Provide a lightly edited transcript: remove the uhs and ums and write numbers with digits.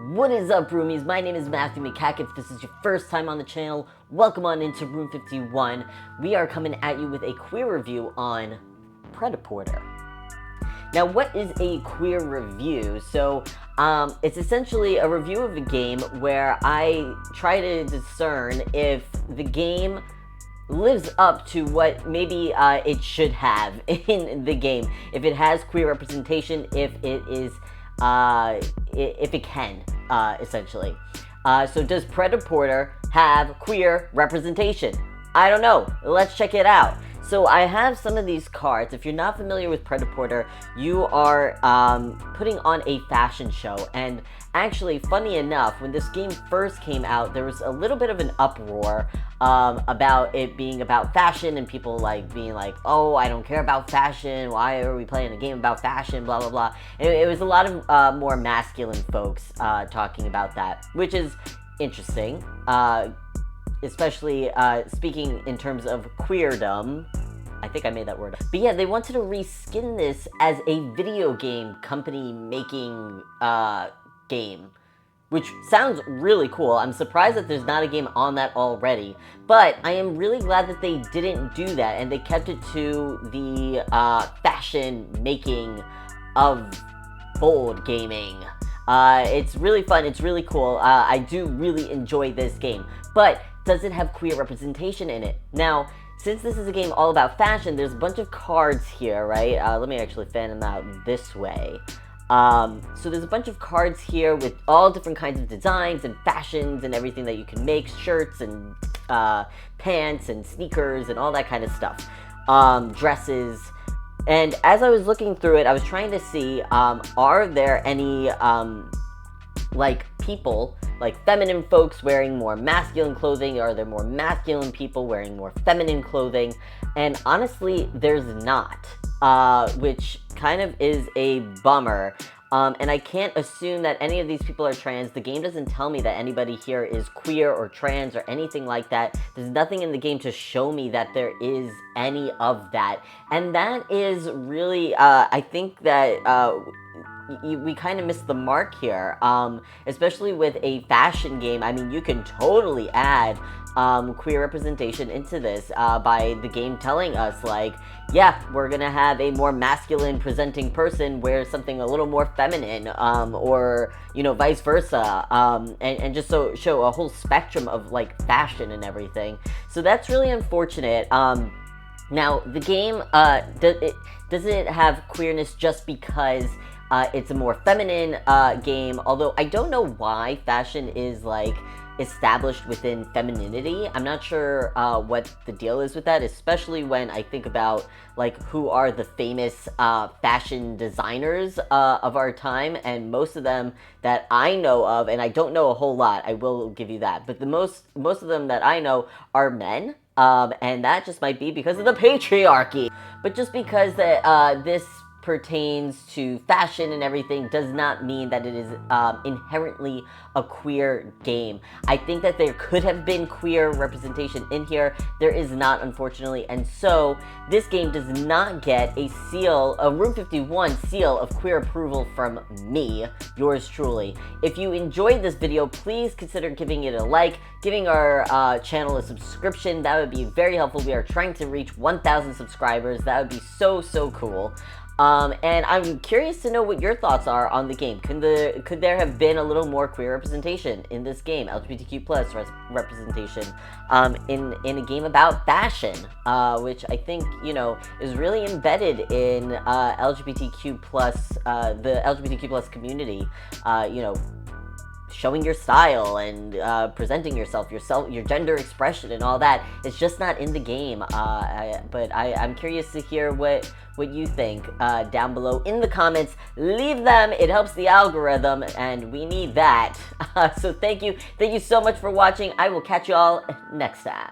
What is up, roomies? My name is Matthew Makak. If this is your first time on the channel, welcome on into Room 51. We are coming at you with a queer review on Pret-A-Porter. Now, what is a queer review? So, it's essentially a review of a game where I try to discern if the game lives up to what maybe it should have in the game. If it has queer representation, if it is if it can, essentially. So does Pret-A-Porter have queer representation? I don't know. Let's check it out. So I have some of these cards. If you're not familiar with Pret-A-Porter, you are putting on a fashion show. And actually, funny enough, when this game first came out, there was a little bit of an uproar about it being about fashion and people being like, oh, I don't care about fashion. Why are we playing a game about fashion? Blah, blah, blah. And it was a lot of more masculine folks talking about that, which is interesting. Especially speaking in terms of queerdom. I think I made that word up. But yeah, they wanted to reskin this as a video game company making game, which sounds really cool. I'm surprised that there's not a game on that already, but I am really glad that they didn't do that and they kept it to the fashion making of bold gaming. It's really fun, it's really cool. I do really enjoy this game, but does it have queer representation in it? Now, since this is a game all about fashion, there's a bunch of cards here, right? Let me actually fan them out this way. So there's a bunch of cards here with all different kinds of designs and fashions and everything that you can make, shirts and pants and sneakers and all that kind of stuff, dresses. And as I was looking through it, I was trying to see, are there any, people, feminine folks wearing more masculine clothing? Are there more masculine people wearing more feminine clothing? And honestly, there's not, which kind of is a bummer. And I can't assume that any of these people are trans. The game doesn't tell me that anybody here is queer or trans or anything like that. There's nothing in the game to show me that there is any of that. And that is really, I think that, we kind of missed the mark here, especially with a fashion game. I mean, you can totally add queer representation into this by the game telling us, yeah, we're gonna have a more masculine presenting person wear something a little more feminine, or, vice versa, and just show a whole spectrum of, fashion and everything. So that's really unfortunate. Now, the game, does it have queerness just because it's a more feminine game, although I don't know why fashion is established within femininity. I'm not sure what the deal is with that, especially when I think about who are the famous fashion designers of our time, and most of them that I know of, and I don't know a whole lot, I will give you that, but the most of them that I know are men, and that just might be because of the patriarchy. But just because this pertains to fashion and everything does not mean that it is inherently a queer game. I think that there could have been queer representation in here. There is not, unfortunately, and so this game does not get a seal, a Room 51 seal of queer approval from me, yours truly. If you enjoyed this video, please consider giving it a like, giving our channel a subscription. That would be very helpful. We are trying to reach 1,000 subscribers. That would be so cool. And I'm curious to know what your thoughts are on the game. Could there have been a little more queer representation in this game, LGBTQ plus representation, in a game about fashion, which I think, is really embedded in, LGBTQ plus, the LGBTQ plus community, showing your style and presenting yourself, your gender expression and all that. It's just not in the game, but I'm curious to hear what you think down below in the comments. Leave them. It helps the algorithm, and we need that. So thank you so much for watching. I will catch you all next time.